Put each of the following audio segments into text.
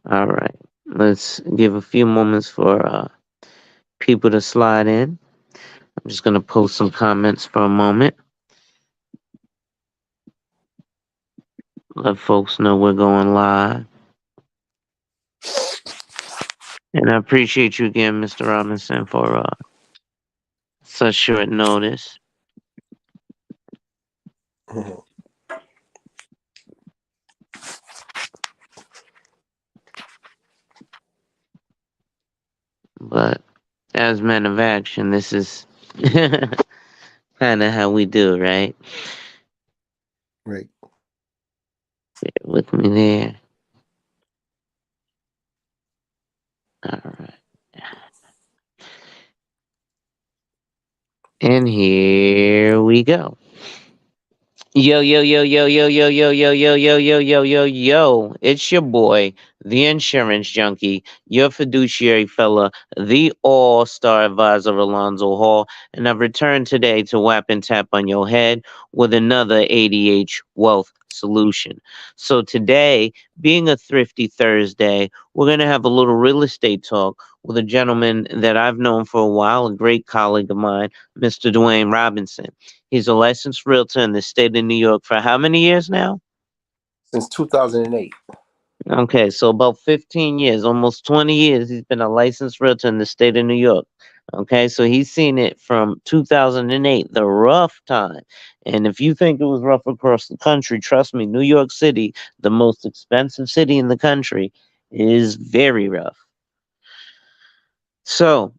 All right. Let's give a few moments for people to slide in. I'm just gonna post some comments for a moment. Let folks know we're going live. And I appreciate you again, Mr. Robinson, for such short notice. Mhm. But as men of action, this is kind of how we do, right? Right. Bear with me there. All right. And here we go. Yo, yo, yo, yo, yo, yo, yo, yo, yo, yo, yo, yo, yo, yo. It's your boy, the insurance junkie, your fiduciary fella, the all-star advisor Alonzo Hall, and I've returned today to whap and tap on your head with another ADH wealth solution. So today, being a thrifty Thursday, we're gonna have a little real estate talk with a gentleman that I've known for a while, a great colleague of mine, Mr. Dwayne Robinson. He's a licensed realtor in the state of New York for how many years now? Since 2008. Okay, so about 15 years, almost 20 years, he's been a licensed realtor in the state of New York. Okay, so he's seen it from 2008, the rough time. And if you think it was rough across the country, trust me, New York City, the most expensive city in the country, is very rough. So,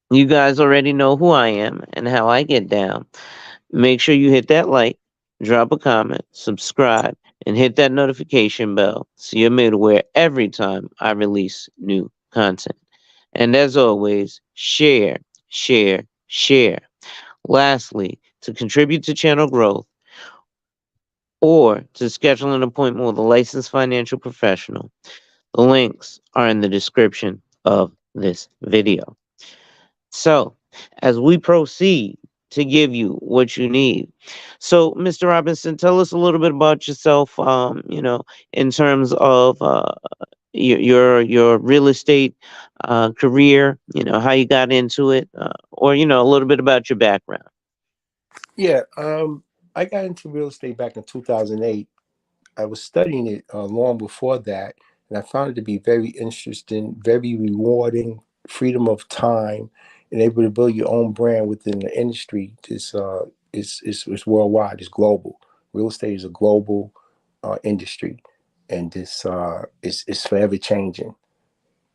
you guys already know who I am and how I get down. Make sure you hit that like, drop a comment, subscribe, and hit that notification bell so you're made aware every time I release new content. And as always, share, share, share. Lastly, to contribute to channel growth or to schedule an appointment with a licensed financial professional, the links are in the description of this video. So, as we proceed to give you what you need. So, Mr. Robinson, tell us a little bit about yourself, in terms of your real estate career, how you got into it, or, a little bit about your background. Yeah. I got into real estate back in 2008. I was studying it long before that, and I found it to be very interesting, very rewarding, freedom of time, and able to build your own brand within the industry. Is worldwide. It's global. Real estate is a global industry, and this is forever changing.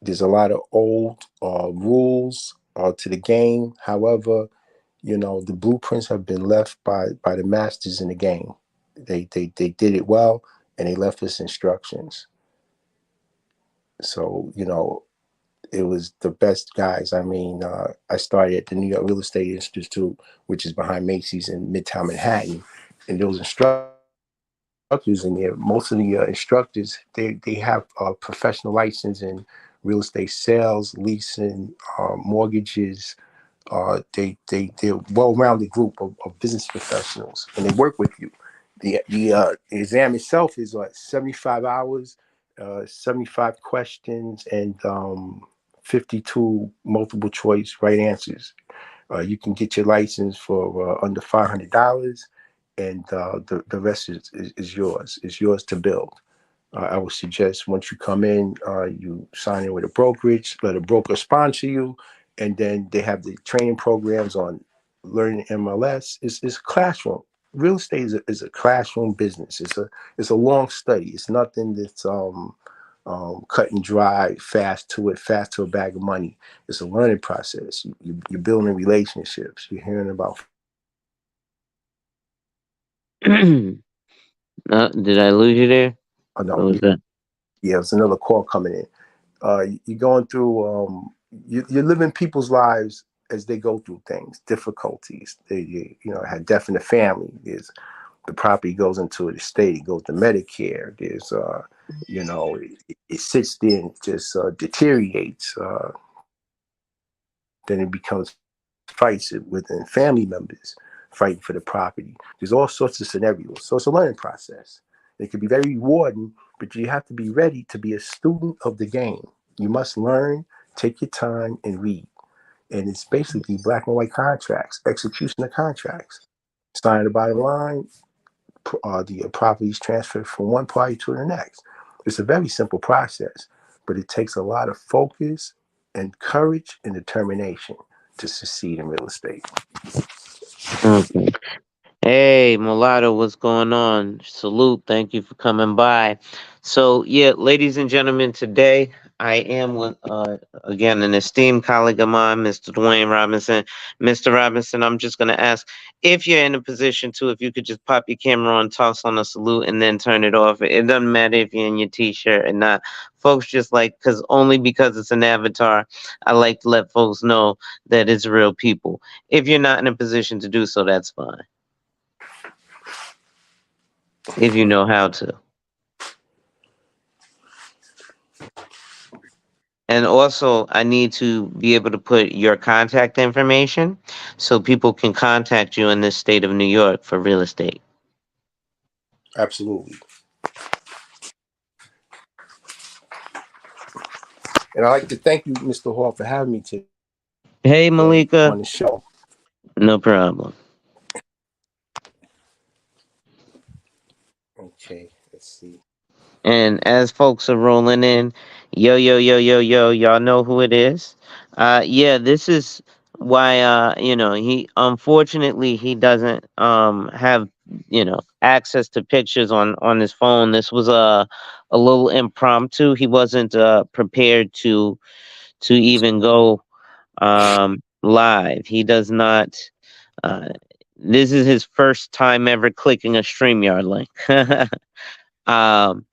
There's a lot of old rules to the game. However, the blueprints have been left by the masters in the game. They did it well, and they left us instructions. So it was the best guys. I mean, I started at the New York Real Estate Institute, which is behind Macy's in Midtown Manhattan, and those instructors in there, most of the instructors, they have a professional license in real estate sales, leasing, mortgages. They're a well-rounded group of business professionals, and they work with you. The exam itself is 75 hours, 75 questions, and 52 multiple choice right answers. You can get your license for under $500, and the rest is yours. It's yours to build. I would suggest once you come in, you sign in with a brokerage, let a broker sponsor you, and then they have the training programs on learning MLS. It's a classroom. Real estate is a classroom business. It's a long study. It's nothing that's cut and dry, fast to a bag of money. It's a learning process. You're building relationships. You're hearing about. Did I lose you there? Oh What no, was that? yeah, it's another call coming in. You're going through you're living people's lives as they go through things, difficulties. They had death in the family. There's the property goes into the state, it goes to Medicare. There's it sits there and just deteriorates. Then it becomes fights within family members fighting for the property. There's all sorts of scenarios, so it's a learning process. It can be very rewarding, but you have to be ready to be a student of the game. You must learn, take your time, and read. And it's basically black and white contracts, execution of contracts. Sign the bottom line, the properties transferred from one party to the next. It's a very simple process, but it takes a lot of focus and courage and determination to succeed in real estate. Okay. Hey, Mulatto, what's going on? Salute. Thank you for coming by. So, yeah, ladies and gentlemen, today I am with, again, an esteemed colleague of mine, Mr. Dwayne Robinson. Mr. Robinson, I'm just going to ask if you're in a position to, if you could just pop your camera on, toss on a salute, and then turn it off. It doesn't matter if you're in your t shirt or not. Folks just like, because only because it's an avatar, I like to let folks know that it's real people. If you're not in a position to do so, that's fine if you know how to. And also, I need to be able to put your contact information so people can contact you in this state of New York for real estate. Absolutely. And I'd like to thank you, Mr. Hall, for having me today Hey, on the show. Malika. No problem. Okay, let's see. And as folks are rolling in, yo, yo, yo, yo, yo, y'all know who it is. Yeah, this is why, he, unfortunately, he doesn't, have, access to pictures on his phone. This was a little impromptu. He wasn't, prepared to even go, live. He does not, uh, this is his first time ever clicking a StreamYard link. Um,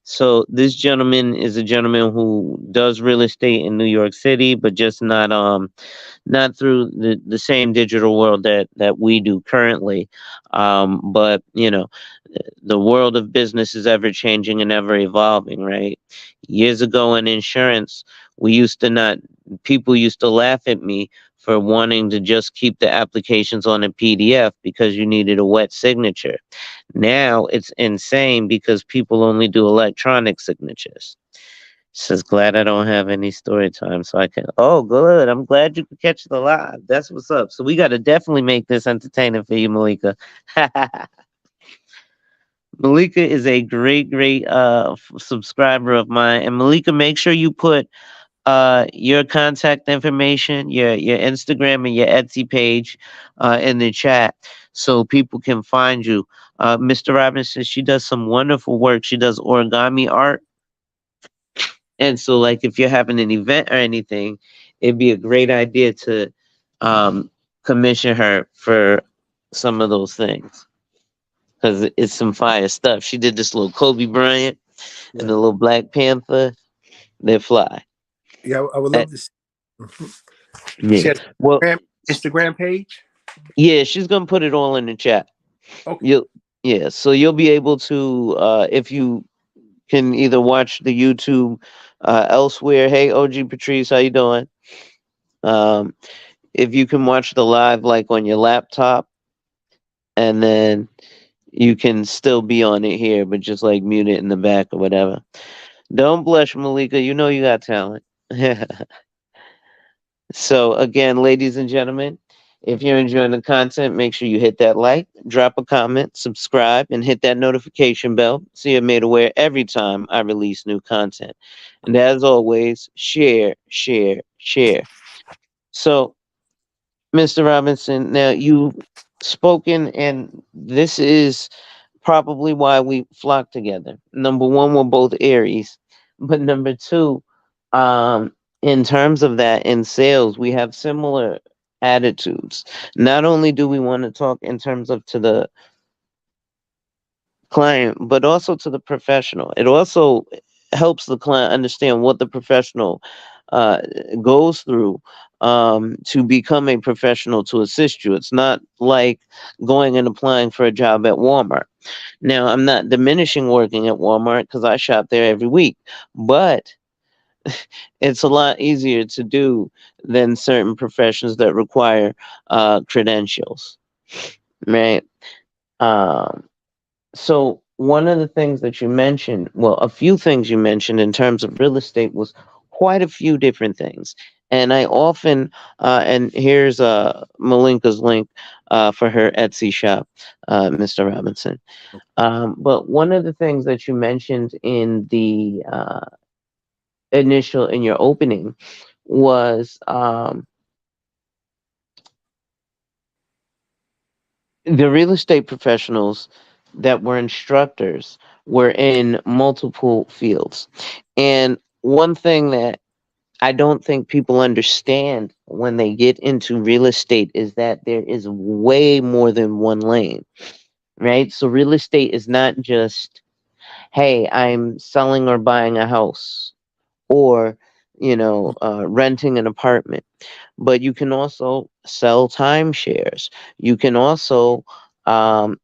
so this gentleman is a gentleman who does real estate in New York City, but just not through the same digital world that we do currently. But the world of business is ever changing and ever evolving, right? Years ago in insurance, we used to not people used to laugh at me for wanting to just keep the applications on a PDF because you needed a wet signature. Now it's insane because people only do electronic signatures. Says glad I don't have any story time, so I can. Oh, good. I'm glad you could catch the live. That's what's up. So we got to definitely make this entertaining for you, Malika. Malika is a great, great subscriber of mine, and Malika, make sure you put your contact information, your Instagram and your Etsy page in the chat so people can find you. Mr. Robinson, she does some wonderful work. She does origami art. And so, like, if you're having an event or anything, it'd be a great idea to um, commission her for some of those things because it's some fire stuff. She did this little Kobe Bryant and Yeah, the little Black Panther. They fly. yeah, I would Uh, love to see. Mhm. yeah. She has Well, an Instagram page. yeah, she's gonna put it all in the chat. Okay. You'll yeah, so you'll be able to if you can either watch the YouTube elsewhere. Hey, OG Patrice, how you doing? Um, if you can watch the live like on your laptop, and then you can still be on it here, but just like mute it in the back or whatever. Don't blush, Malika. You know you got talent. So again, ladies and gentlemen, if you're enjoying the content, make sure you hit that like, drop a comment, subscribe, and hit that notification bell so you're made aware every time I release new content. And as always, share, share, share. So, Mr. Robinson, now you've spoken, and this is probably why we flock together. Number one, we're both Aries, but number two, um, in terms of that in sales, we have similar attitudes. Not only do we want to talk in terms of to the client, but also to the professional. It also helps the client understand what the professional uh, goes through to become a professional to assist you. It's not like going and applying for a job at Walmart. Now, I'm not diminishing working at Walmart because I shop there every week, but it's a lot easier to do than certain professions that require credentials, right? Um, so one of the things that you mentioned, well, a few things you mentioned in terms of real estate was quite a few different things. And I often, and here's Malinka's link for her Etsy shop, Mr. Robinson. But one of the things that you mentioned in the in your opening was the real estate professionals that were instructors were in multiple fields. And one thing that I don't think people understand when they get into real estate is that there is way more than one lane, right? So real estate is not just, hey, I'm selling or buying a house or, renting an apartment, but you can also sell timeshares. You can also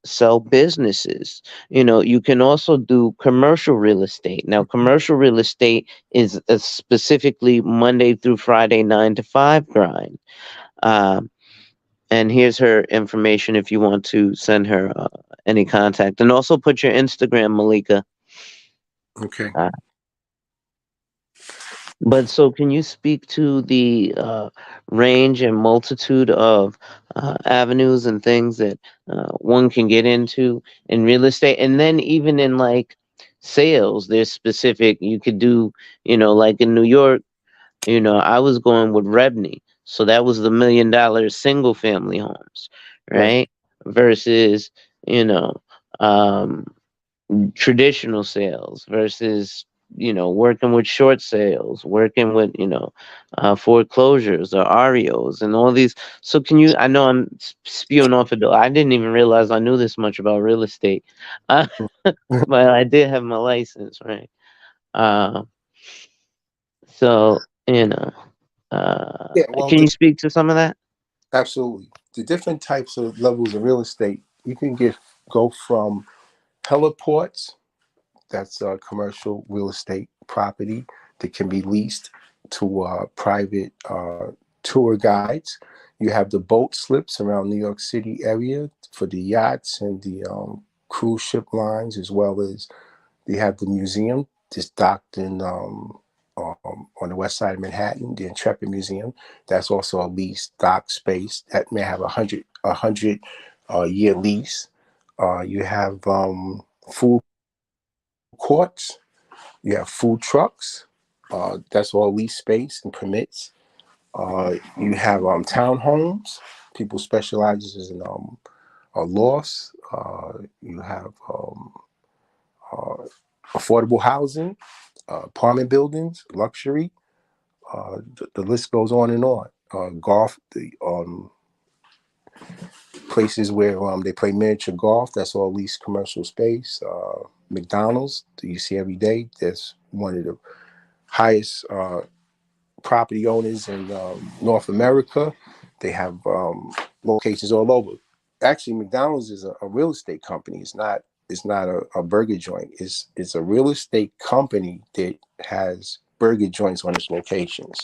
sell businesses. You can also do commercial real estate. Now, commercial real estate is a specifically Monday through Friday, 9 to 5 grind. Um, and here's her information if you want to send her any contact. And also put your Instagram, Malika. Okay. Uh, But so, can you speak to the range and multitude of avenues and things that one can get into in real estate? And then, even in like sales, there's specific, you could do, like in New York, I was going with Rebney. So that was the $1 million single family homes, Right. right? Versus, you know, um, traditional sales versus working with short sales, working with foreclosures or arios and all these. So can you, I know I'm spewing off a door, I didn't even realize I knew this much about real estate, uh, but I did have my license, right? uh, so Yeah. Well, can you speak to some of that? absolutely. The different types of levels of real estate you can get go from heliports. That's commercial real estate property that can be leased to private tour guides. You have the boat slips around New York City area for the yachts and the cruise ship lines, as well as they have the museum just docked in on the west side of Manhattan, the Intrepid Museum. That's also a leased dock space that may have a hundred year lease. You have food courts. You have food trucks. That's all lease space and permits. You have townhomes. People specializes in loss. You have affordable housing, apartment buildings, luxury. The list goes on and on. Golf, the places where they play miniature golf. That's all leased commercial space. McDonald's that you see every day. That's one of the highest property owners in North America. They have locations all over. Actually, McDonald's is a real estate company. It's not a burger joint. It's a real estate company that has burger joints on its locations.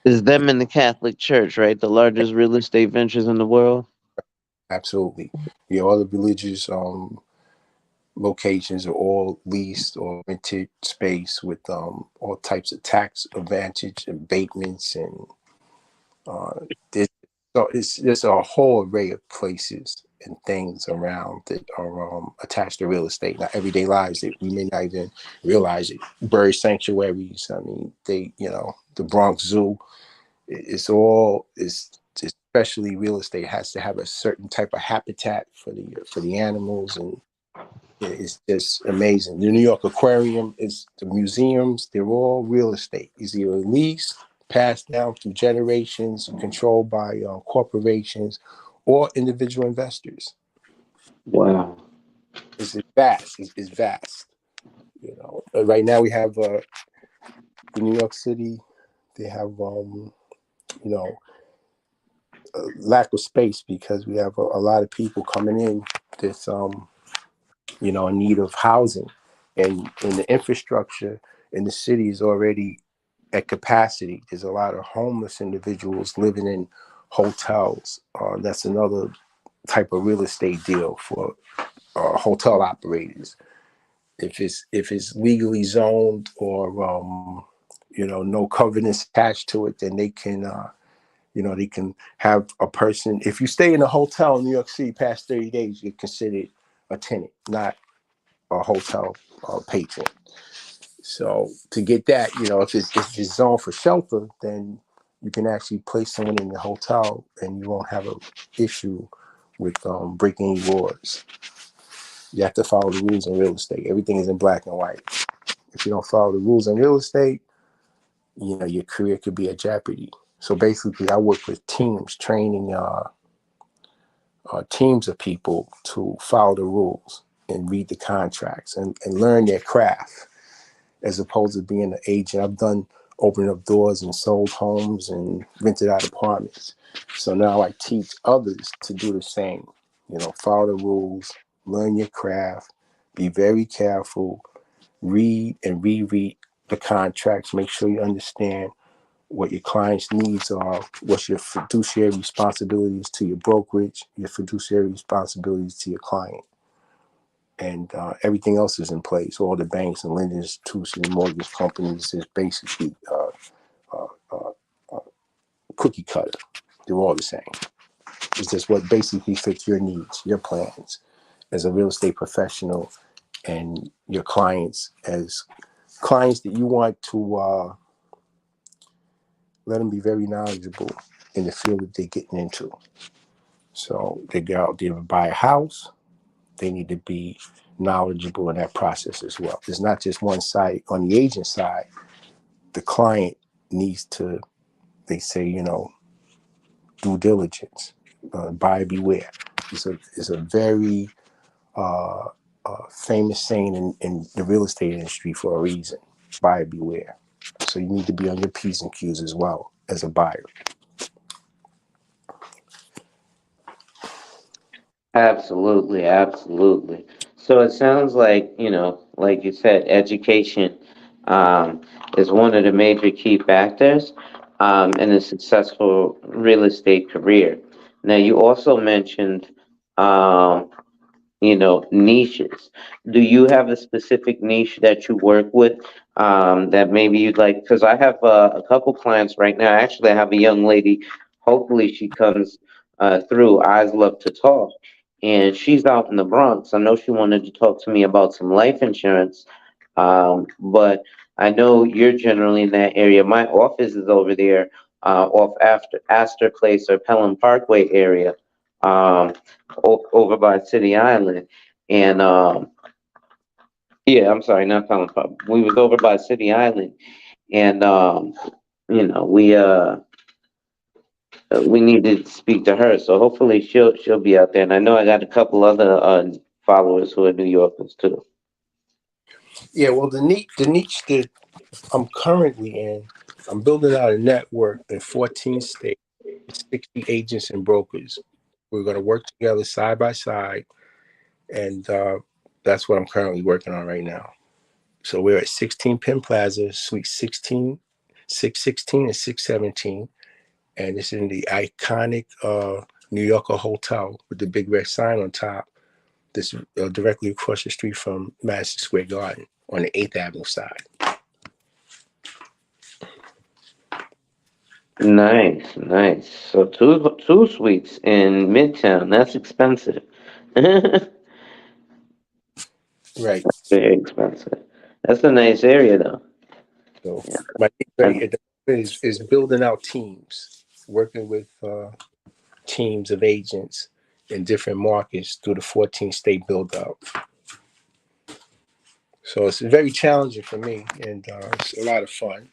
Is them in the Catholic Church, right? The largest real estate ventures in the world. Absolutely. Yeah, all the religious locations are all leased or rented space with all types of tax advantage abatements and uh, there's, so it's there's a whole array of places and things around that are attached to real estate. Now, everyday lives that we may not even realize it. Bird sanctuaries. I mean, the Bronx Zoo. It's all is especially real estate has to have a certain type of habitat for the animals and it's just amazing. The New York Aquarium is the museums, they're all real estate. It's either leased, passed down through generations, controlled by corporations or individual investors. Wow. It's vast. It's vast. Right now we have the New York City, they have, you know, a lack of space because we have a lot of people coming in that's, in need of housing. And the infrastructure in the city is already at capacity. There's a lot of homeless individuals living in hotels. That's another type of real estate deal for. hotel operators. If it's legally zoned or no covenants attached to it, then they can have a person. If you stay in a hotel in New York City past 30 days, you're considered a tenant, not a hotel patron. So to get that, if it's zoned for shelter, then you can actually place someone in the hotel, and you won't have a issue with breaking any laws. You have to follow the rules in real estate. Everything is in black and white. If you don't follow the rules in real estate, your career could be at jeopardy. So basically, I work with teams, training teams of people to follow the rules and read the contracts and learn their craft, as opposed to being an agent. I've done opening up doors and sold homes and rented out apartments. So now I teach others to do the same. Follow the rules, learn your craft, be very careful, read and reread the contracts, make sure you understand what your client's needs are, what's your fiduciary responsibilities to your brokerage, your fiduciary responsibilities to your client, and everything else is in place. All the banks and lending institutions, mortgage companies is basically cookie cutter. They're all the same. It's just what basically fits your needs, your plans as a real estate professional, and your clients as clients that you want to let them be very knowledgeable in the field that they're getting into. So they go out there and buy a house, they need to be knowledgeable in that process as well. It's not just one side. On the agent side, the client needs to, they say, due diligence, buyer beware. It's a very famous saying in the real estate industry for a reason. Buyer beware. So you need to be on your P's and Q's as well as a buyer. Absolutely, absolutely. So it sounds like, like you said, education um, is one of the major key factors in a successful real estate career. Now, you also mentioned um, niches. Do you have a specific niche that you work with that maybe you'd like? Because I have a couple clients right now. Actually, I have a young lady. Hopefully, she comes through. Eyes Love to Talk, and she's out in the Bronx. I know she wanted to talk to me about some life insurance, but I know you're generally in that area. My office is over there, off after Astor Place or Pelham Parkway area. Um, over by City Island, and yeah, I'm sorry, not Pelham Park. We was over by City Island, and we need to speak to her. So hopefully she'll be out there. And I know I got a couple other followers who are New Yorkers too. Yeah, well, the niche that I'm currently in, I'm building out a network in 14 states, 60 agents and brokers. We're going to work together side by side, and that's what I'm currently working on right now. So we're at 16 Penn Plaza, Suite 16, 616, and 617, and it's in the iconic New Yorker hotel with the big red sign on top. This directly across the street from Madison Square Garden on the 8th Avenue side. Nice, nice. So two suites in Midtown. That's expensive. Very Right. expensive. That's a nice area though. So Yeah. my And is building out teams, working with teams of agents in different markets through the 14 state build out. So it's very challenging for me, and it's a lot of fun.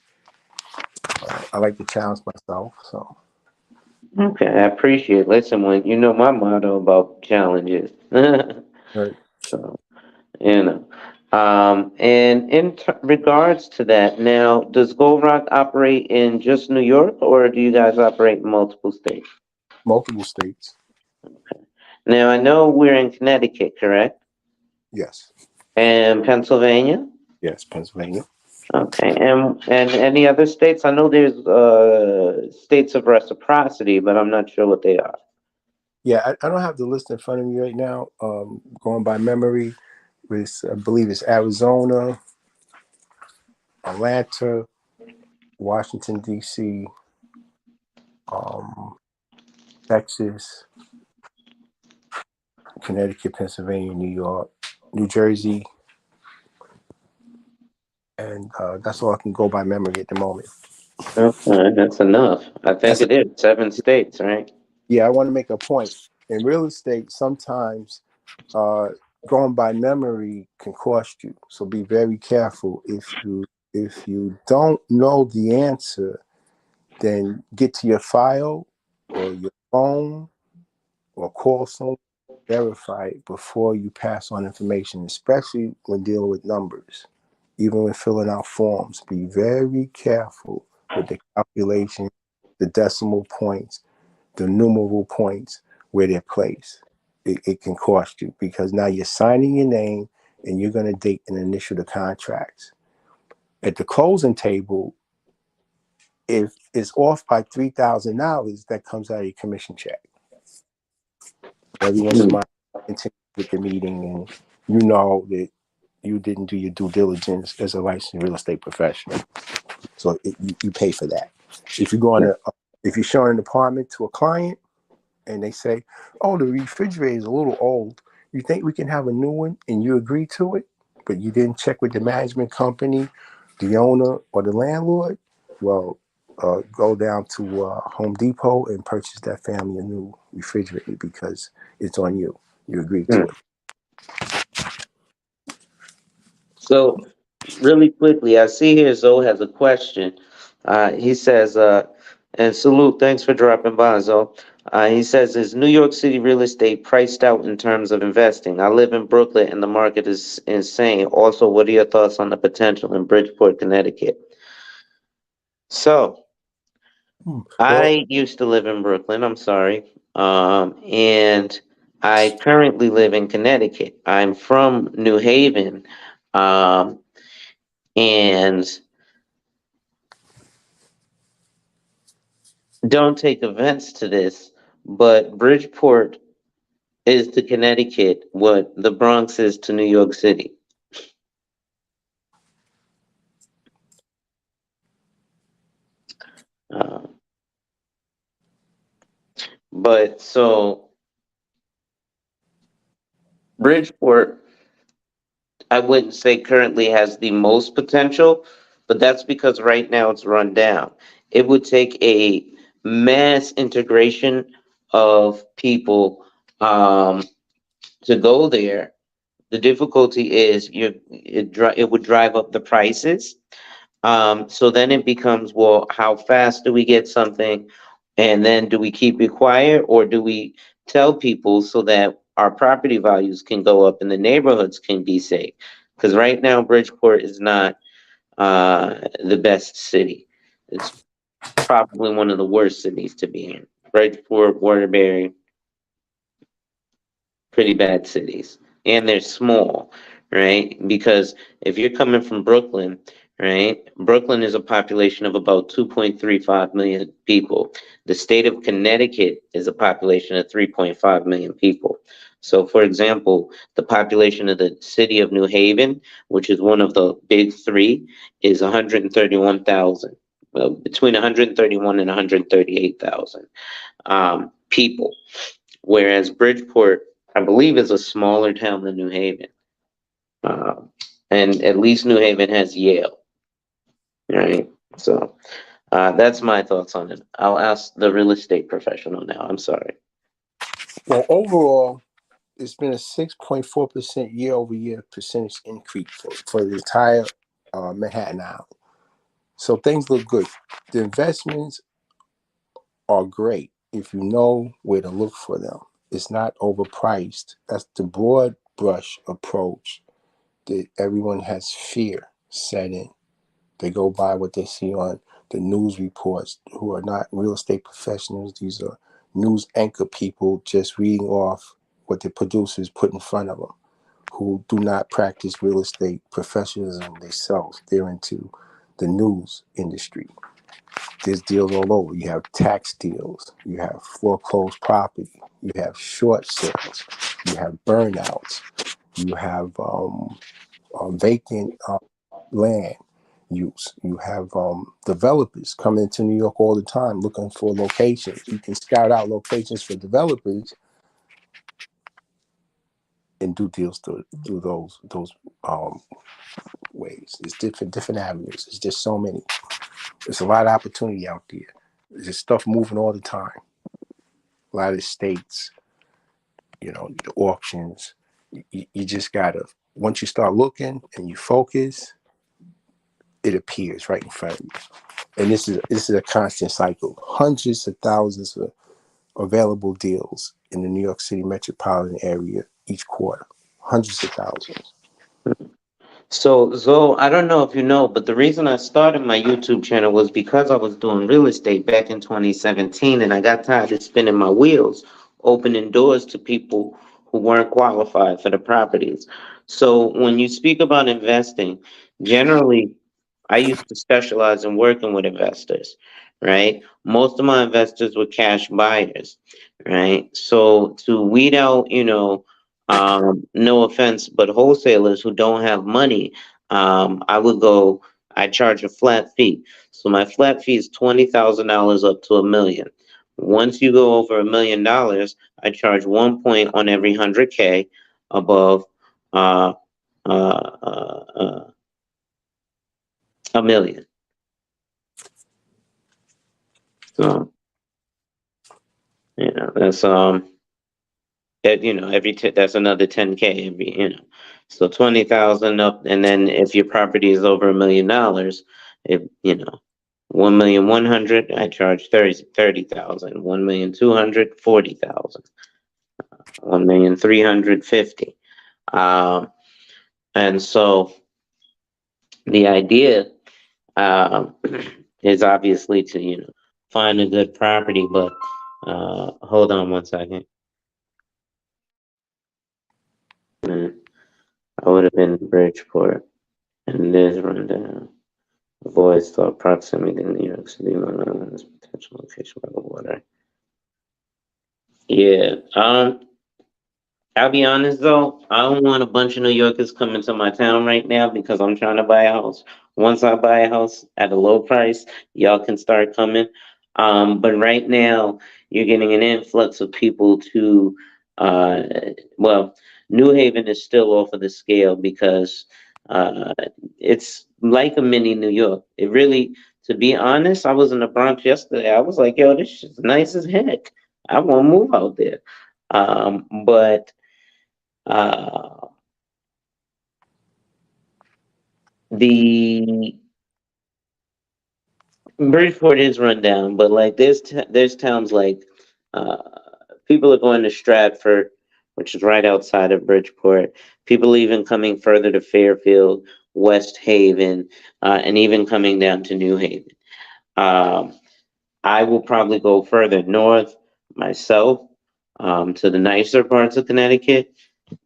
I like to challenge myself. So okay, I appreciate it. Listen, when you know my motto about challenges. right. So, you know. And in regards to that, now, does Gold Rock operate in just New York, or do you guys operate in multiple states? Multiple states. Now, I know we're in Connecticut, correct? Yes. And Pennsylvania? Yes. Pennsylvania. Okay, and any other states? I know there's states of reciprocity, but I'm not sure what they are. Yeah, I don't have the list in front of me right now. Going by memory, I believe it's Arizona, Atlanta, Washington D.C., um, Texas, Connecticut, Pennsylvania, New York, New Jersey, and that's all I can go by memory at the moment. Okay, that's enough. I think That's it is 7 states, right? Yeah, I want to make a point. In real estate, sometimes uh, going by memory can cost you. So be very careful. If you don't know the answer, then get to your file or your phone or call someone, verify it before you pass on information, especially when dealing with numbers. Even when filling out forms, be very careful with the calculation, the decimal points, the numeral points where they're placed. It can cost you because now you're signing your name and you're going to date and initial the contracts. At the closing table, if it's off by $3,000, that comes out of your commission check. Every once in a Hmm. while, continue with the meeting, and you know that you didn't do your due diligence as a licensed real estate professional. So you pay for that. If you're going to, if you're showing an apartment to a client and they say, "Oh, the refrigerator is a little old. You think we can have a new one?" and you agree to it, but you didn't check with the management company, the owner, or the landlord, well, go down to Home Depot and purchase that family a new refrigerator because it's on you. You agreed to Hmm. it. So, really quickly, I see here Zoe has a question. He says, and salute, thanks for dropping by, Zoe. He says, is New York City real estate priced out in terms of investing? I live in Brooklyn and the market is insane. Also, what are your thoughts on the potential in Bridgeport, Connecticut? So, Well, I used to live in Brooklyn, I'm sorry. And I currently live in Connecticut. I'm from New Haven. Um, and don't take offense to this, but Bridgeport is to Connecticut what the Bronx is to New York City. Uh, but so Bridgeport, I wouldn't say currently has the most potential, but that's because right now it's run down. It would take a mass integration of people to go there. The difficulty is it would drive up the prices. So then it becomes, well, how fast do we get something? And then do we keep it quiet or do we tell people so that our property values can go up and the neighborhoods can be safe? Because right now, Bridgeport is not the best city. It's probably one of the worst cities to be in. Bridgeport, Waterbury, pretty bad cities, and they're small, right? Because if you're coming from Brooklyn, right, Brooklyn is a population of about 2.35 million people. The state of Connecticut is a population of 3.5 million people. So, for example, the population of the city of New Haven, which is one of the big three, is 131,000. Well, between 131 and 138,000 people, whereas Bridgeport, I believe, is a smaller town than New Haven. Um, and at least New Haven has Yale, right? So that's my thoughts on it. I'll ask the real estate professional now. I'm sorry. well, overall, it's been a 6.4% year-over-year percentage increase for the entire Manhattan Island. So things look good. The investments are great if you know where to look for them. It's not overpriced. That's the broad brush approach that everyone has fear set in. They go by what they see on the news reports, who are not real estate professionals. These are news anchor people just reading off what the producers put in front of them, who do not practice real estate professionalism themselves. They're into the news industry. There's deals all over. You have tax deals. You have foreclosed property. You have short sales. You have burnouts. You have vacant land use. You have developers coming into New York all the time looking for locations. You can scout out locations for developers and do deals through those um, ways. It's different avenues. It's just so many. There's a lot of opportunity out there. There's just stuff moving all the time. A lot of states, the auctions. You just gotta, once you start looking and you focus, it appears right in front of you. And this is a constant cycle. Hundreds of thousands of available deals in the New York City metropolitan area each quarter. Hundreds of thousands. So, Zoe, I don't know if you know, but the reason I started my YouTube channel was because I was doing real estate back in 2017, and I got tired of spinning my wheels, opening doors to people who weren't qualified for the properties. So, when you speak about investing, generally, I used to specialize in working with investors, right? Most of my investors were cash buyers, right? So, to weed out, no offense, but wholesalers who don't have money, I charge a flat fee. So my flat fee is $20,000 up to 1 million. Once you go over $1 million, I charge 1 point on every 100K above uh, uh, uh, uh, 1 million. So, that's that's another 10K so 20,000 up, and then if your property is over $1 million, if 1,100,000, I charge 30,000, 1,200,000, 40,000, 1,350,000. And so the idea um, is obviously to find a good property, but hold on 1 second. I would have been in Bridgeport, and this rundown avoids thought proximity to New York City, potential location by the water. Yeah, I'll be honest though, I don't want a bunch of New Yorkers coming to my town right now because I'm trying to buy a house. Once I buy a house at a low price, y'all can start coming. But right now, you're getting an influx of people to, uh, well, New Haven is still off of the scale because uh, it's like a mini New York. It really, to be honest, I was in the Bronx yesterday. I was like, yo, this shit's nice as heck. I want to move out there. But uh, the Bridgeport is run down, but like there's towns like uh, people are going to Stratford, which is right outside of Bridgeport. People even coming further to Fairfield, West Haven, and even coming down to New Haven. Um, I will probably go further north myself, to the nicer parts of Connecticut.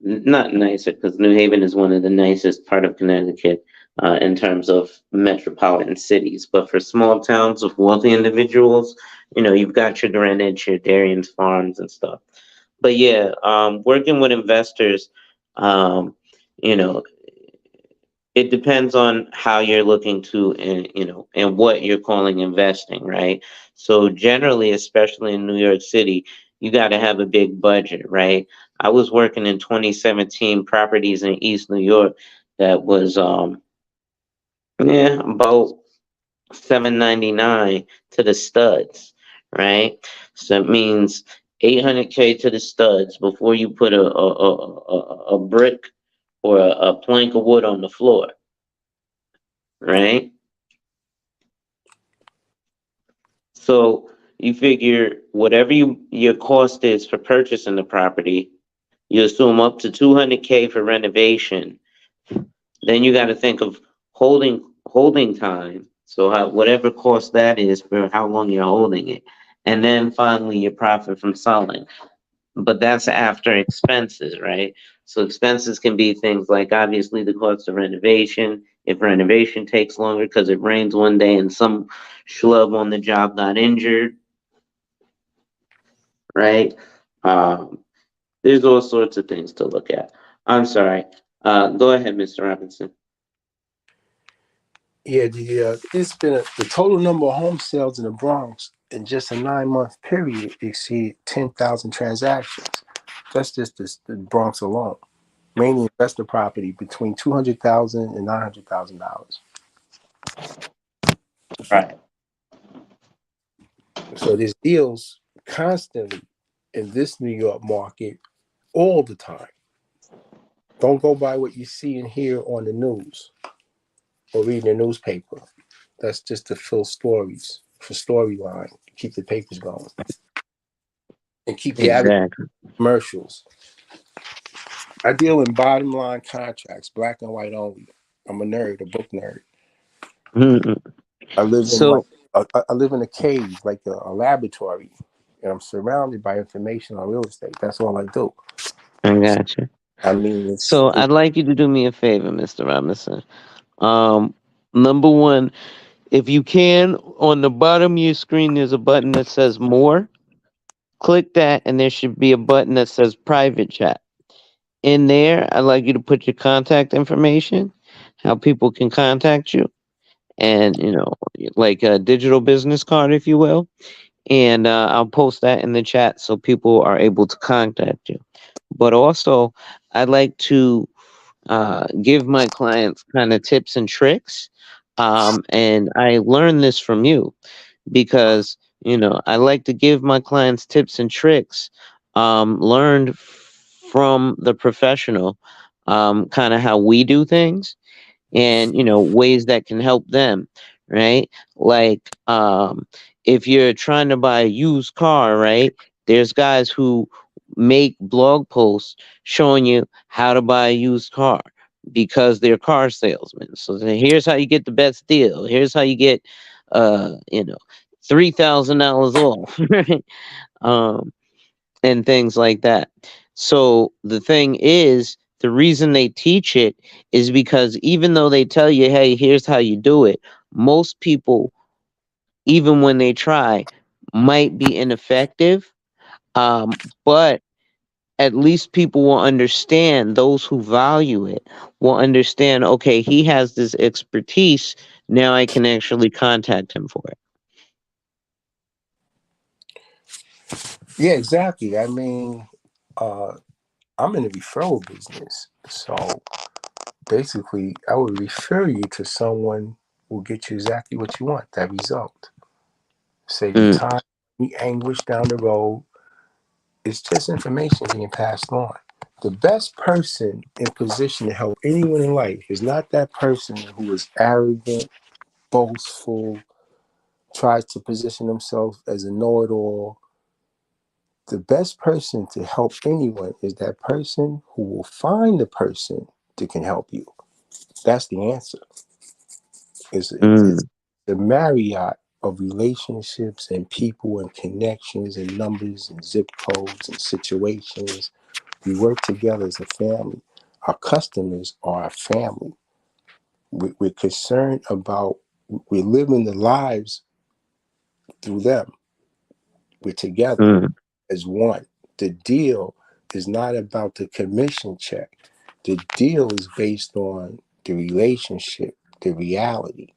Not nicer, because New Haven is one of the nicest part of Connecticut in terms of metropolitan cities. But for small towns of wealthy individuals, you've got your Greenwich, your Darien's Farms and stuff. But yeah, working with investors, um, you know, it depends on how you're looking to, and and what you're calling investing, right? So generally, especially in New York City, you got to have a big budget, right? I was working in 2017 properties in East New York that was yeah, about 799 to the studs, right? So it means 800K to the studs before you put a brick or a plank of wood on the floor, right? So you figure whatever your cost is for purchasing the property, you assume up to 200K for renovation. Then you got to think of holding time. So whatever cost that is for how long you're holding it, and then finally your profit from selling. But that's after expenses, right? So expenses can be things like obviously the cost of renovation, If renovation takes longer because it rains one day and some schlub on the job got injured, right? Um, there's all sorts of things to look at. I'm sorry. Go ahead, Mr. Robinson. Yeah, it's been the total number of home sales in the Bronx in just a 9 month period exceeded 10,000 transactions. That's just the Bronx alone. Mainly investor property between $200,000 and $900,000. Right. So there's deals constantly in this New York market all the time. Don't go by what you see and hear on the news or reading the newspaper. That's just to fill stories for storyline. Keep the papers going and keep the advertising Exactly. commercials. I deal in bottom line contracts, black and white only. I'm a nerd, a book nerd. Mm-mm. I live in like So I live in a cave, like a laboratory, and I'm surrounded by information on real estate. That's all I do. I got you. I mean, So I'd like you to do me a favor, Mr. Robinson. Um, Number one, if you can, on the bottom of your screen, there's a button that says more. Click that, and there should be a button that says private chat. In there, I'd like you to put your contact information, how people can contact you, and like a digital business card, if you will. And I'll post that in the chat so people are able to contact you. But also, I'd like to give my clients kind of tips and tricks. And I learned this from you because, I like to give my clients tips and tricks learned from the professional, kind of how we do things and ways that can help them, right? Like if you're trying to buy a used car, right, there's guys who make blog posts showing you how to buy a used car because they're car salesmen. So here's how you get the best deal, here's how you get uh you know $3,000 off, right? um and things like that. So the thing is, the reason they teach it is because even though they tell you, hey, here's how you do it, most people, even when they try, might be ineffective. But at least people will understand, those who value it will understand, okay, he has this expertise. Now I can actually contact him for it. yeah, exactly. I mean, uh, I'm in the referral business, so basically, I would refer you to someone who will get you exactly what you want. That result, save you Mm, time, the anguish down the road. It's just information being passed on. The best person in position to help anyone in life is not that person who is arrogant, boastful, tries to position himself as a know-it-all. The best person to help anyone is that person who will find the person that can help you. That's the answer. It's mm, the Marriott of relationships and people and connections and numbers and zip codes and situations. We work together as a family. Our customers are our family. We're concerned about, we're living the lives through them. We're together mm, as one. The deal is not about the commission check. The deal is based on the relationship, the reality.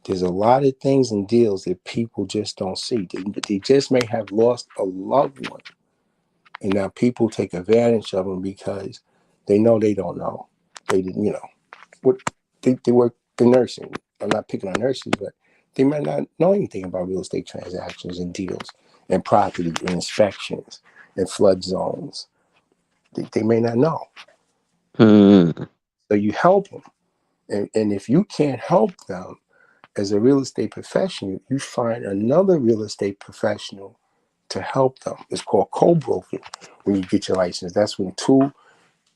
There's a lot of things in deals that people just don't see. They just may have lost a loved one, and now people take advantage of them because they know they don't know. They didn't, what they work in nursing. I'm not picking on nurses, but they might not know anything about real estate transactions and deals and property and inspections and flood zones. They may not know. mm, So you help them, and if you can't help them as a real estate professional, you find another real estate professional to help them. It's called co-broking when you get your license. That's when two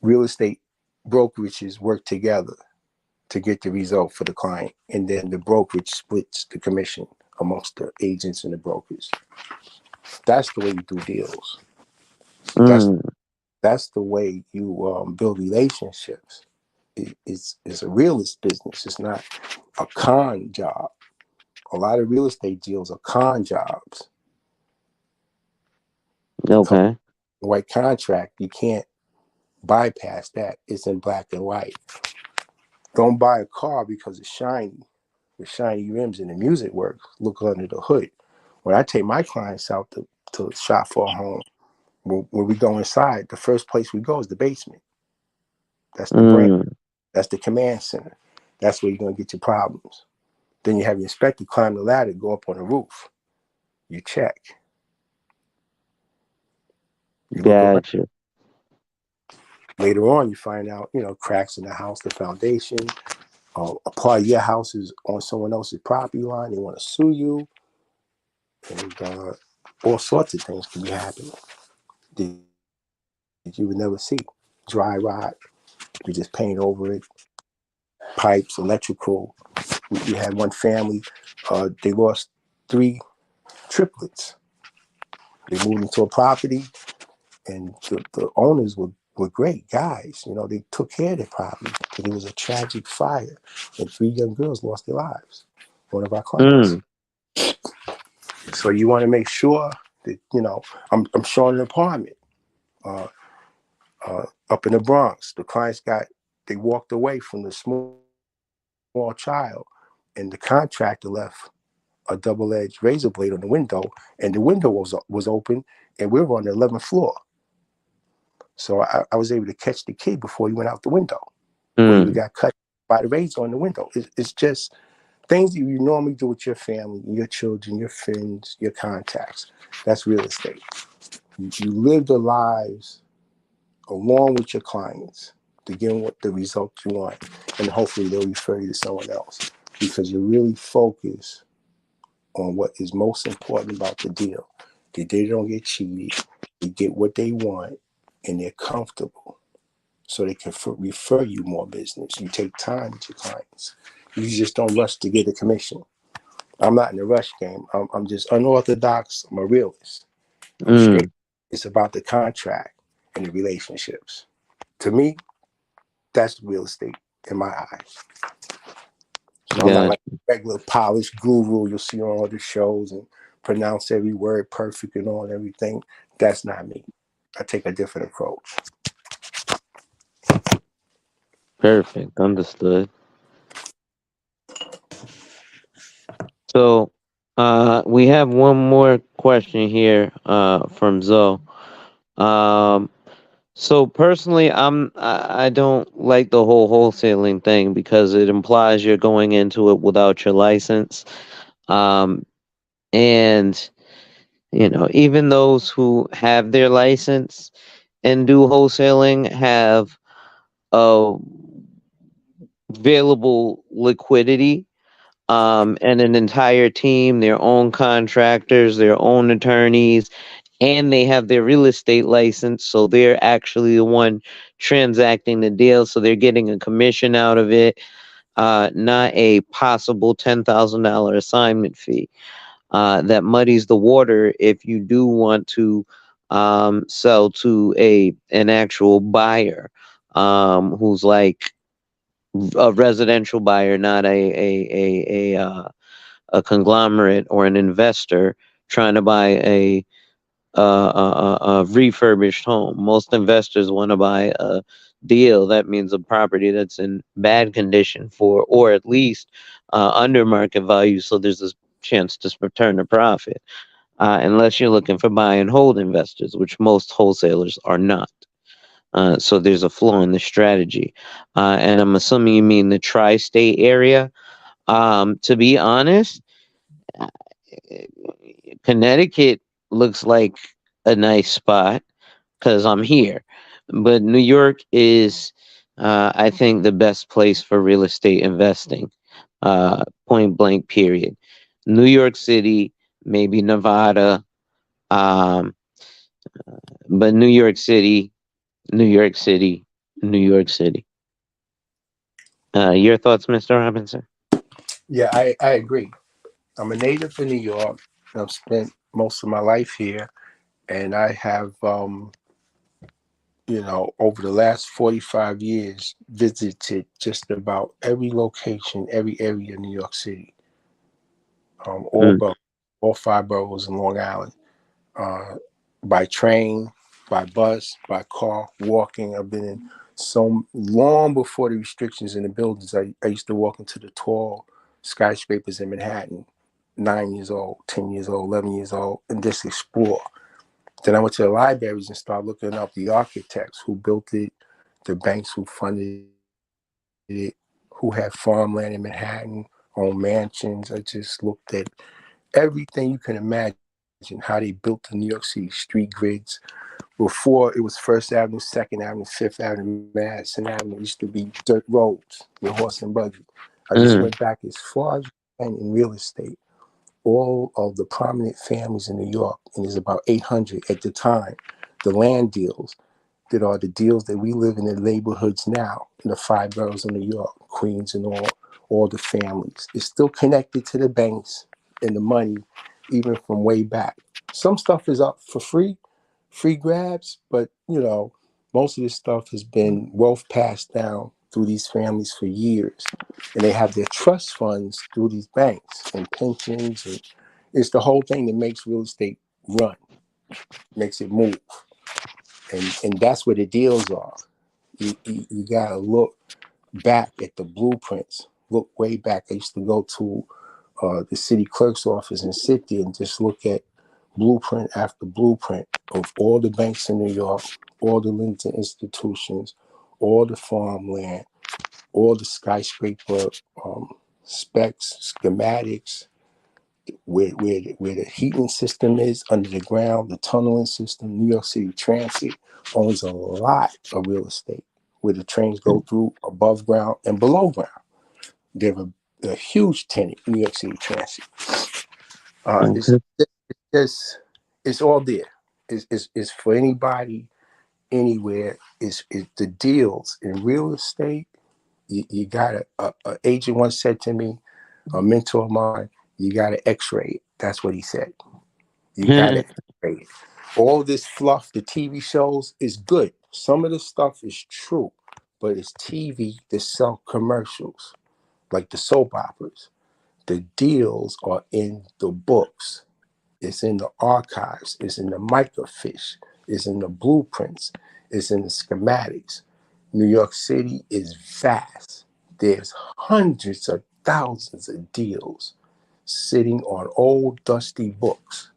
real estate brokerages work together to get the result for the client. And then the brokerage splits the commission amongst the agents and the brokers. That's the way you do deals. That's mm. that's the way you build relationships. is a realist business. It's not a con job. A lot of real estate deals are con jobs because Okay. white contract, you can't bypass that. It's in black and white. Don't buy a car because it's shiny with shiny rims and the music works. Look under the hood. When I take my clients out to shop for a home, when we go inside, the first place we go is the basement. That's the brain. Mm, That's the command center. That's where you're going to get your problems. Then you have your inspector climb the ladder, go up on the roof. You check. You look around. gotcha. Later on, you find out, cracks in the house, the foundation. A part of your house is on someone else's property line. They want to sue you. And all sorts of things can be happening that you would never see. Dry rot, you just paint over it. Pipes, electrical. We had one family, they lost three triplets. They moved into a property, and the owners were great guys. They took care of their property, but it was a tragic fire, and three young girls lost their lives. One of our clients. Mm, So you want to make sure that I'm showing an apartment uh, up in the Bronx. The clients they walked away from the small child, and the contractor left a double-edged razor blade on the window, and the window was open, and we were on the 11th floor. So I was able to catch the kid before he went out the window, where he mm, got cut by the razor on the window. It's just things that you normally do with your family, your children, your friends, your contacts. That's real estate. You live the lives along with your clients to get what the result you want, and hopefully they'll refer you to someone else because you really focus on what is most important about the deal. That they don't get cheated, they get what they want, and they're comfortable, so they can refer you more business. You take time with your clients. You just don't rush to get a commission. I'm not in the rush game. I'm just unorthodox. I'm a realist. I'm straight. mm, It's about the contract and the relationships. To me, that's real estate in my eyes. So I'm not gotcha. like a regular polished guru you'll see on all the shows and pronounce every word perfect and all and everything. That's not me. I take a different approach. Perfect. Understood. So, we have one more question here, from Zoe. Um, so personally, I don't like the whole wholesaling thing because it implies you're going into it without your license. Um, and even those who have their license and do wholesaling have uh, available liquidity, and an entire team, their own contractors, their own attorneys, and they have their real estate license, so they're actually the one transacting the deal, so they're getting a commission out of it, not a possible $10,000 assignment fee. That muddies the water if you do want to sell to an actual buyer, who's like a residential buyer, not a conglomerate or an investor trying to buy a refurbished home. Most investors want to buy a deal. That means a property that's in bad condition for, or at least under market value, so there's a chance to return a profit. Unless you're looking for buy and hold investors, which most wholesalers are not. So there's a flaw in the strategy. And I'm assuming you mean the tri-state area. To be honest, uh, Connecticut looks like a nice spot because I'm here. But New York is, I think, the best place for real estate investing, point blank, period. New York City, maybe Nevada, um, but New York City, New York City, New York City. Your thoughts, Mr. Robinson? Yeah, I agree. I'm a native in New York. I've spent most of my life here, and I have over the last 45 years, visited just about every location, every area in New York City, all Mm, boroughs, all five boroughs in Long Island, uh, by train, by bus, by car, walking. I've been in so long before the restrictions in the buildings. I used to walk into the tall skyscrapers in Manhattan, 9 years old, 10 years old, 11 years old, and just explore. Then I went to the libraries and started looking up the architects who built it, the banks who funded it, who had farmland in Manhattan, owned mansions. I just looked at everything you can imagine, how they built the New York City street grids. Before it was First Avenue, Second Avenue, Fifth Avenue, Madison Avenue, it used to be dirt roads with horse and buggy. I just went back mm, as far as you can in real estate. All of the prominent families in New York, and there's about 800 at the time, the land deals that are the deals that we live in the neighborhoods now in the five boroughs of New York, Queens, and all the families. It's still connected to the banks and the money, even from way back. Some stuff is up for free grabs, but most of this stuff has been wealth passed down through these families for years, and they have their trust funds through these banks and pensions, and it's the whole thing that makes real estate run, makes it move, and that's where the deals are. You gotta look back at the blueprints. Look way back. I used to go to the city clerk's office and sit there and just look at blueprint after blueprint of all the banks in New York, all the lending institutions, all the farmland, all the skyscraper um, specs, schematics, where the heating system is under the ground, the tunneling system. New York City Transit owns a lot of real estate where the trains go through above ground and below ground. They're a huge tenant, New York City Transit. It's okay. just it's all there. It's for anybody, anywhere. It's the deals in real estate. You got a agent once said to me, a mentor of mine, you got to X-ray it. That's what he said. You got to X-ray it. All this fluff, the TV shows, is good. Some of the stuff is true, but it's TV that sell commercials, like the soap operas. The deals are in the books. It's in the archives. It's in the microfiche. It's in the blueprints. It's in the schematics. New York City is vast. There's hundreds of thousands of deals sitting on old dusty books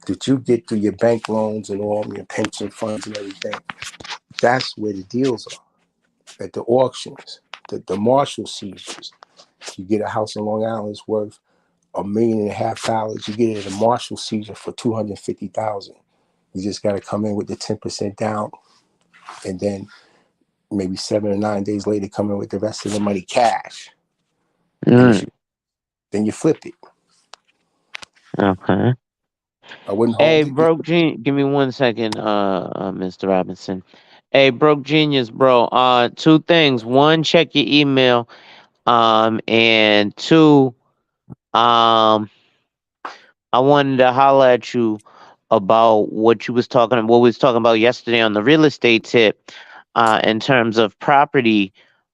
that you get through your bank loans and all your pension funds and everything. That's where the deals are at the auctions, the Marshall seizures. You get a house in Long Island that's worth $1.5 million. You get it at a Marshall seizure for 250,000. You just got to come in with the 10% down, and then maybe 7 or 9 days later, come in with the rest of the money cash. And if Mm, you then you flip it. okay. I wouldn't Hey, hold it. Just broke genius. Give me 1 second, Mr. Robinson. Hey, broke genius, bro. Two things. One, check your email. And two, um, I wanted to holler at you about what we was talking about yesterday on the real estate tip, in terms of property,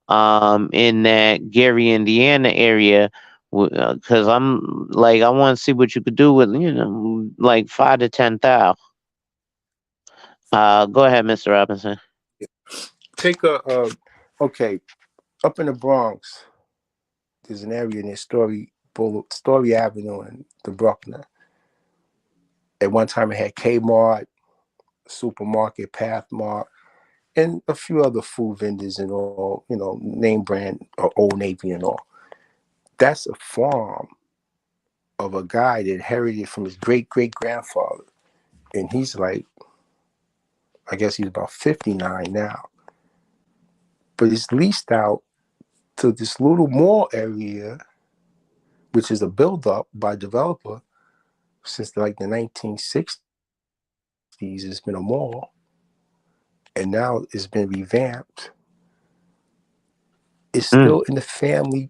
in that Gary, Indiana area. Cause I'm like, I want to see what you could do with, like 5 to 10 thousand. Go ahead, Mr. Robinson. take okay, up in the Bronx. There's an area near Story Avenue in the Bruckner. At one time, it had Kmart, supermarket, Pathmark, and a few other food vendors and all, name brand or Old Navy and all. That's a farm of a guy that inherited from his great grandfather. And he's like, I guess he's about 59 now. But it's leased out to this little mall area, which is a build-up by developer since like the 1960s. It's been a mall, and now it's been revamped. It's still in the Mm, family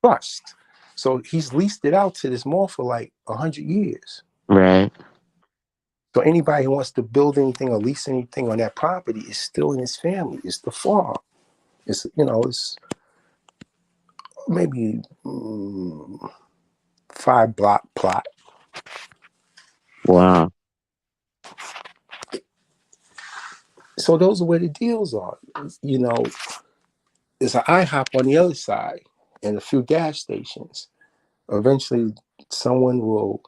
trust. So he's leased it out to this mall for like 100 years. right. So anybody who wants to build anything or lease anything on that property is still in his family. It's the farm. It's it's maybe 5 block plot. Wow. So those are where the deals are. You know, there's an IHOP on the other side and a few gas stations. Eventually, someone will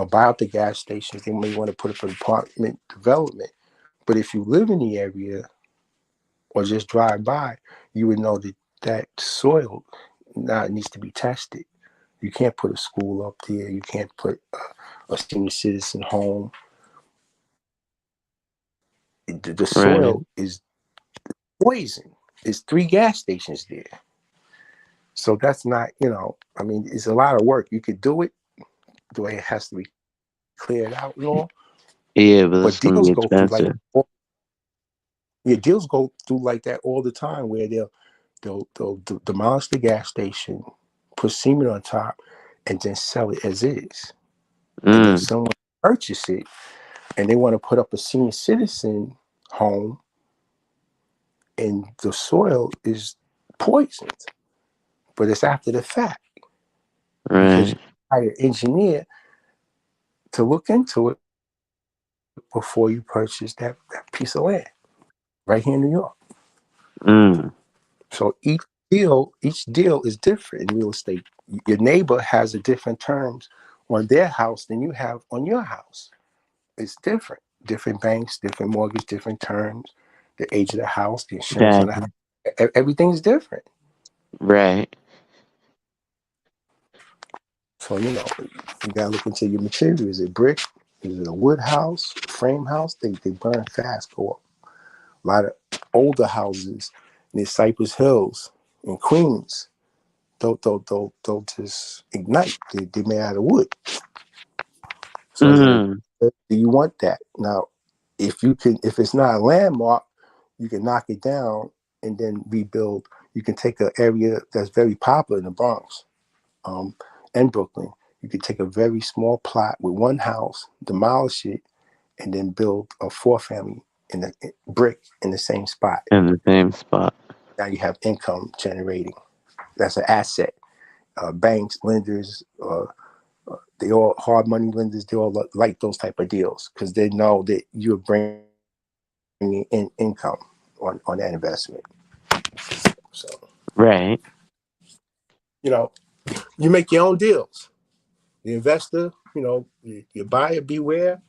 buy out the gas stations. They may want to put up an apartment development. But if you live in the area or just drive by, you would know that that soil now needs to be tested. You can't put a school up there. You can't put a senior citizen home. The Right. soil is poison. There's 3 gas stations there. So that's not, I mean, it's a lot of work. You could do it the way it has to be cleared out and all. But Yeah, but deals it's go gonna through be like expensive. deals go through like that all the time where they'll demolish the gas station, put cement on top, and then sell it as is. And then Mm. someone purchase it and they want to put up a senior citizen home, and the soil is poisoned. But it's after the fact because you Right. hire an engineer to look into it before you purchase that piece of land right here in New York. Mm. So each deal is different in real estate. Your neighbor has a different terms on their house than you have on your house. It's different. Different banks, different mortgage, different terms, the age of the house, the insurance on the house. Gotcha. Everything's different. Right. So you gotta look into your material. Is it brick? Is it a wood house, frame house? They burn fast. Go up. A lot of older houses near Cypress Hills in Queens. Don't just ignite. They made out of wood. So you gotta. Mm. Do you want that now? If it's not a landmark, you can knock it down and then rebuild. You can take an area that's very popular in the Bronx, um, and Brooklyn. You could take a very small plot with one house, demolish it, and then build a four-family in the brick in the same spot. In the same spot. Now you have income generating. That's an asset. Banks, lenders, they all hard money lenders. They all like those type of deals because they know that you're bringing in income on that investment. So Right. you know you make your own deals. The investor, your buyer beware.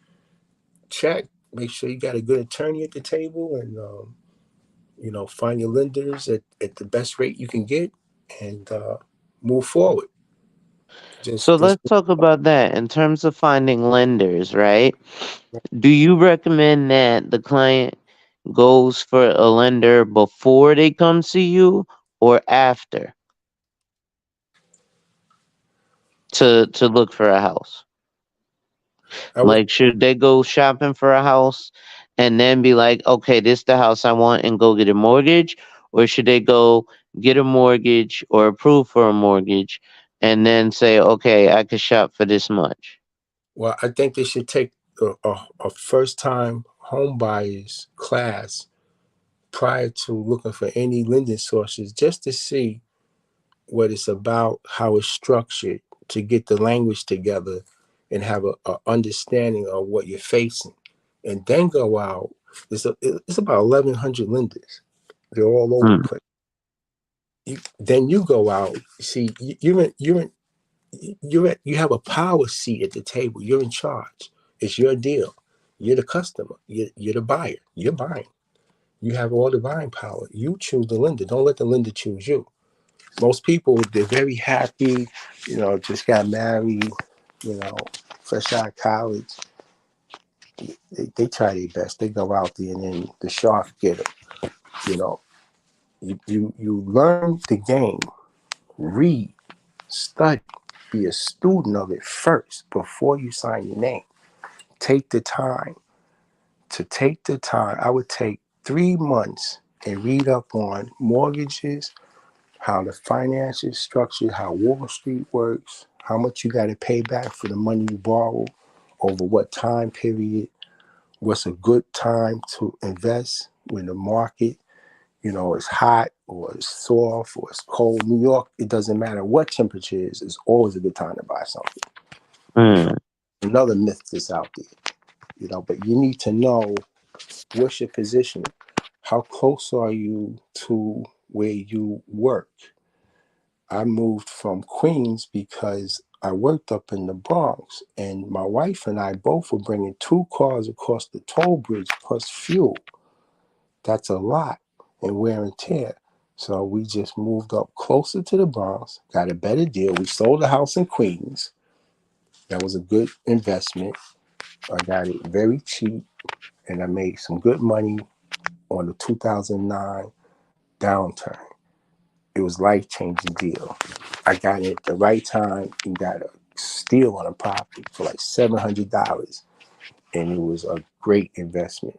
Check. Make sure you got a good attorney at the table, and find your lenders at the best rate you can get, and move forward. So Just let's talk about that in terms of finding lenders, right? Do you recommend that the client goes for a lender before they come see you or after to look for a house? I would. Like, should they go shopping for a house and then be like, okay, this the house I want and go get a mortgage? Or should they go get a mortgage or approve for a mortgage and then say, okay, I could shop for this much? Well, I think they should take a first time home buyers class prior to looking for any lending sources just to see what it's about, how it's structured, to get the language together and have a understanding of what you're facing. And then go out. It's about 1,100 lenders. They're all over the Mm, place. Then you go out. See, you have a power seat at the table. You're in charge. It's your deal. You're the customer. You're the buyer. You're buying. You have all the buying power. You choose the lender. Don't let the lender choose you. Most people, they're very happy, just got married, you know, fresh out of college. They try their best. They go out there and then the shark get them. You know, you learn the game, read, study, be a student of it first before you sign your name. Take the time take the time. I would take 3 months and read up on mortgages, how the finance is structured, how Wall Street works, how much you got to pay back for the money you borrow, over what time period, what's a good time to invest when the market, is hot or it's soft or it's cold. New York, it doesn't matter what temperature it is, it's always a good time to buy something. Mm. Another myth that's out there, but you need to know what's your position. How close are you to where you work? I moved from Queens because I worked up in the Bronx, and my wife and I both were bringing two cars across the toll bridge plus fuel. That's a lot and wear and tear. So we just moved up closer to the Bronx, got a better deal. We sold a house in Queens. That was a good investment. I got it very cheap, and I made some good money on the 2009 downturn. It was life changing deal. I got it at the right time and got a steal on a property for like $700, and it was a great investment.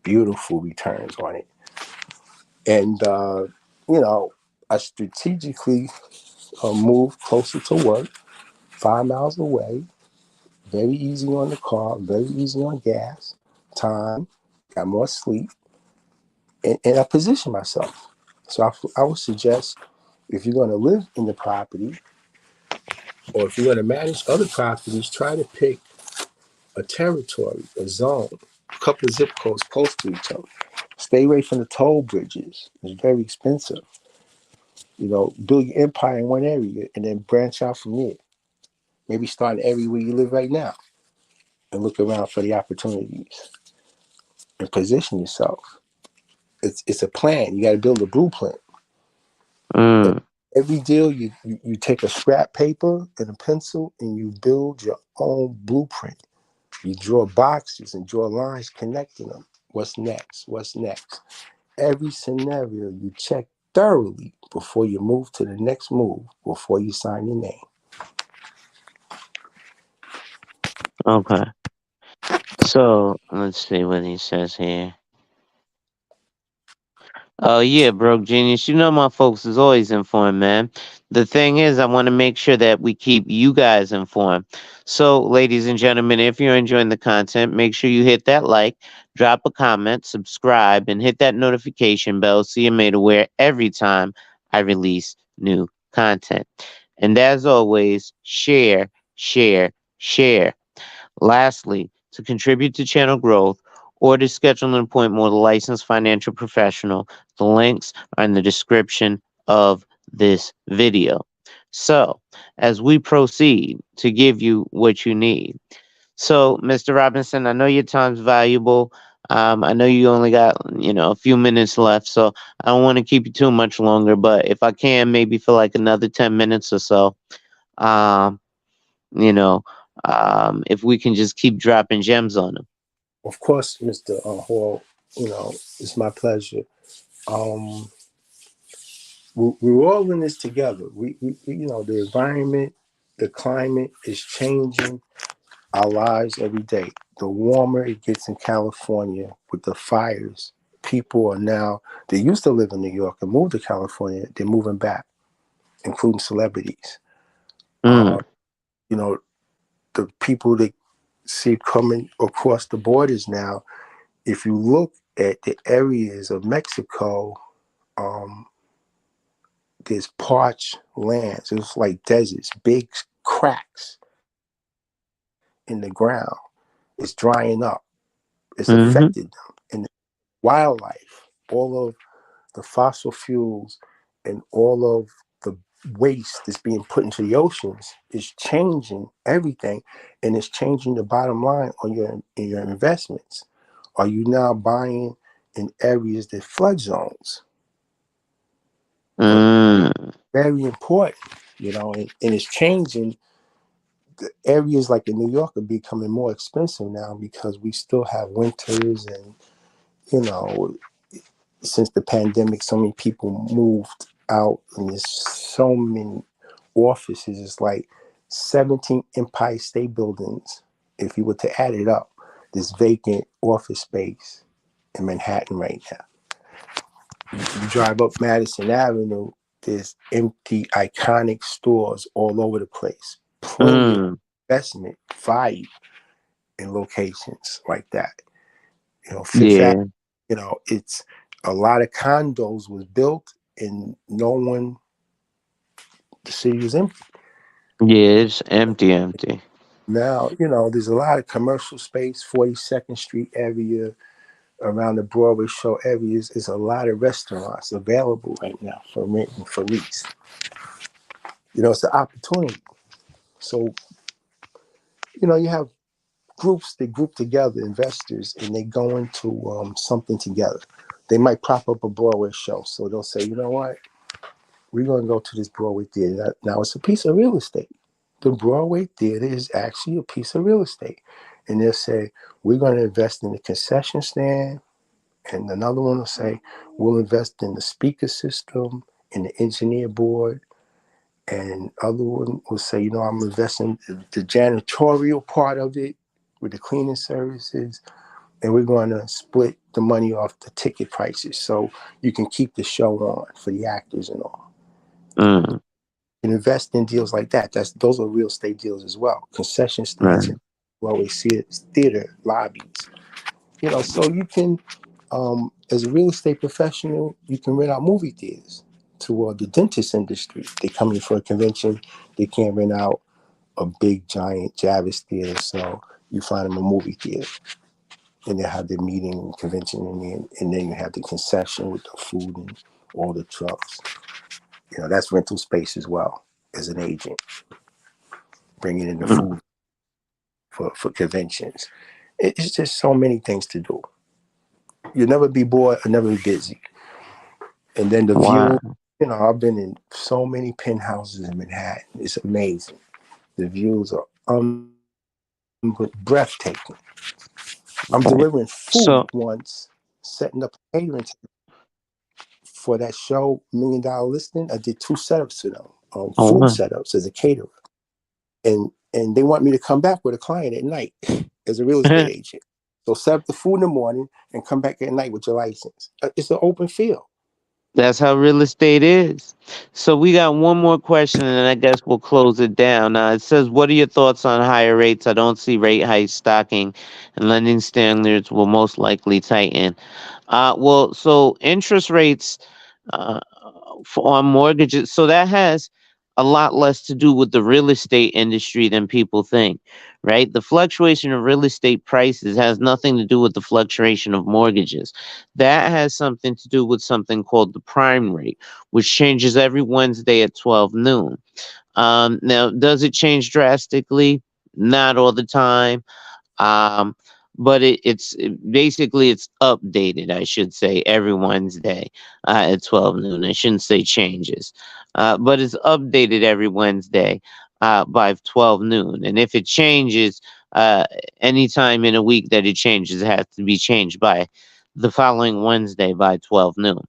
Beautiful returns on it, and you know, I strategically moved closer to work, 5 miles away. Very easy on the car, very easy on gas, time, got more sleep, and I position myself. So I would suggest if you're going to live in the property or if you're going to manage other properties, try to pick a territory, a zone, a couple of zip codes close to each other. Stay away from the toll bridges. It's very expensive. Build your empire in one area and then branch out from there. Maybe start an area where you live right now and look around for the opportunities and position yourself. It's a plan. You got to build a blueprint. Mm. Every deal, you take a scrap paper and a pencil and you build your own blueprint. You draw boxes and draw lines connecting them. What's next? What's next? Every scenario you check thoroughly before you move to the next move, before you sign your name. Okay. So let's see what he says here. Oh yeah, broke genius. You know my folks is always informed, man. The thing is, I want to make sure that we keep you guys informed. So, ladies and gentlemen, if you're enjoying the content, make sure you hit that like, drop a comment, subscribe, and hit that notification bell so you're made aware every time I release new content. And as always, share, share, share. Lastly, to contribute to channel growth or to schedule an appointment with a licensed financial professional, the links are in the description of this video. So, as we proceed to give you what you need. So, Mr. Robinson, I know your time's valuable. I know you only got, a few minutes left, so I don't want to keep you too much longer, but if I can, maybe for like another 10 minutes or so. Um, you know, if we can just keep dropping gems on them. Of course, Mr. Hall, it's my pleasure. Um, we're all in this together. The environment, the climate is changing our lives every day. The warmer it gets in California with the fires, people are now, they used to live in New York and moved to California, they're moving back, including celebrities. Mm, Uh, you know, the people that see coming across the borders now, if you look at the areas of Mexico, um, there's parched lands. It's like deserts, big cracks in the ground. It's drying up. It's affected them. mm-hmm, And wildlife, all of the fossil fuels and all of the waste that's being put into the oceans is changing everything, and it's changing the bottom line on your investments. Are you now buying in areas that flood zones? mm, Very important, and it's changing. The areas like in New York are becoming more expensive now because we still have winters, and you know since the pandemic, so many people moved out, and there's so many offices. It's like 17 Empire State Buildings. If you were to add it up, this vacant office space in Manhattan right now. You drive up Madison Avenue, there's empty, iconic stores all over the place. Plenty of mm. investment value. in locations like that. Fifth Avenue, Yeah. it's a lot of condos was built and no one, the city was empty. Yeah, it's empty, empty. Now, there's a lot of commercial space, 42nd Street area, around the Broadway show areas, is a lot of restaurants available right now for rent and for lease. It's an opportunity. So, you have groups that group together, investors, and they go into something together. They might prop up a Broadway show. So they'll say, you know what? We're going to go to this Broadway theater. Now it's a piece of real estate. The Broadway theater is actually a piece of real estate. And they'll say, we're going to invest in the concession stand. And another one will say, we'll invest in the speaker system, in the engineer board. And other one will say, I'm investing in the janitorial part of it with the cleaning services. And we're going to split the money off the ticket prices so you can keep the show on for the actors and all. Mm, And invest in deals like that. Those are real estate deals as well. Concession stands right. and Broadway theater lobbies. So you can, as a real estate professional, you can rent out movie theaters to the dentist industry. They come in for a convention, they can't rent out a big giant Javis theater, so you find them a movie theater, and they have the meeting and convention, and then you have the concession with the food and all the trucks. That's rental space as well as an agent, bringing in the Mm, food for conventions. It's just so many things to do. You'll never be bored or never be busy. And then the view, wow. I've been in so many penthouses in Manhattan. It's amazing. The views are breathtaking. I'm delivering Right. food So, once, setting up a catering for that show, $1 Million Listing. I did 2 setups for them, oh, food wow. setups as a caterer. And they want me to come back with a client at night as a real estate agent. So set up the food in the morning and come back at night with your license. It's an open field. That's how real estate is. So we got one more question, and I guess we'll close it down. It says, "What are your thoughts on higher rates? I don't see rate hikes stocking, and lending standards will most likely tighten." Well, so interest rates uh, on mortgages, so that has a lot less to do with the real estate industry than people think, right? The fluctuation of real estate prices has nothing to do with the fluctuation of mortgages. That has something to do with something called the prime rate, which changes every Wednesday at 12 noon. Now, does it change drastically? Not all the time. Um, but basically it's updated, I should say, every Wednesday at 12 noon. I shouldn't say changes, but it's updated every Wednesday by 12 noon. And if it changes anytime in a week that it changes, it has to be changed by the following Wednesday by 12 noon.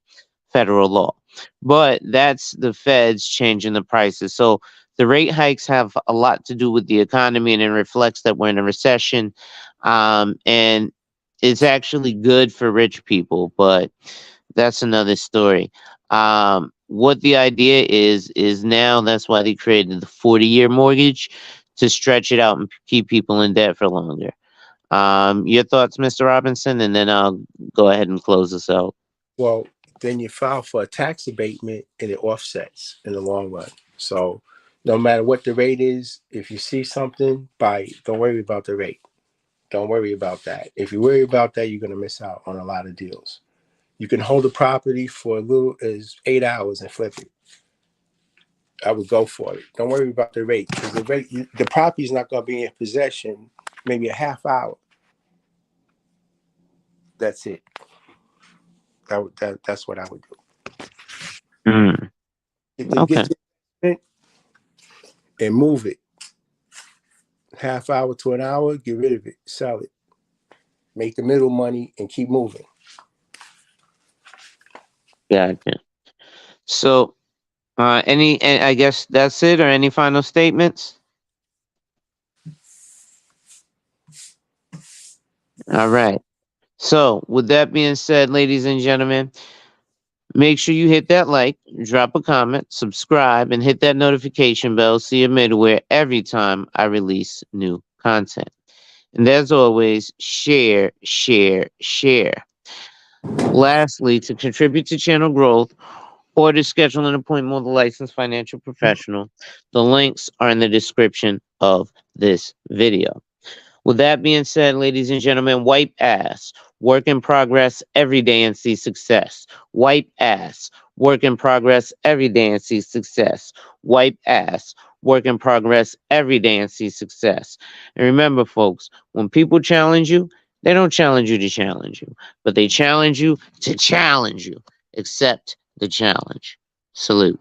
Federal law. But that's the feds changing the prices. So the rate hikes have a lot to do with the economy, and it reflects that we're in a recession. And it's actually good for rich people, but that's another story. What the idea is now that's why they created the 40-year mortgage to stretch it out and keep people in debt for longer. Your thoughts, Mr. Robinson, and then I'll go ahead and close this out. Well, then you file for a tax abatement and it offsets in the long run. So no matter what the rate is, if you see something, buy it. Don't worry about the rate. Don't worry about that. If you worry about that, you're going to miss out on a lot of deals. You can hold a property for as little as 8 hours and flip it. I would go for it. Don't worry about the rate because the property is not going to be in possession maybe a half hour. That's it. That's what I would do. Mm, okay, Get the and move it. Half hour to an hour, get rid of it, sell it, make the middle money, and keep moving. gotcha. So, I guess that's it, or any final statements? All right. So, with that being said, ladies and gentlemen, make sure you hit that like, drop a comment, subscribe, and hit that notification bell so you're made aware every time I release new content. And as always, share, share, share. Lastly, to contribute to channel growth or to schedule an appointment with a licensed financial professional, the links are in the description of this video. With that being said, ladies and gentlemen, wipe ass, work in progress every day and see success. Wipe ass, work in progress every day and see success. Wipe ass, work in progress every day and see success. And remember, folks, when people challenge you, they don't challenge you to challenge you, but they challenge you to challenge you. Accept the challenge. Salute.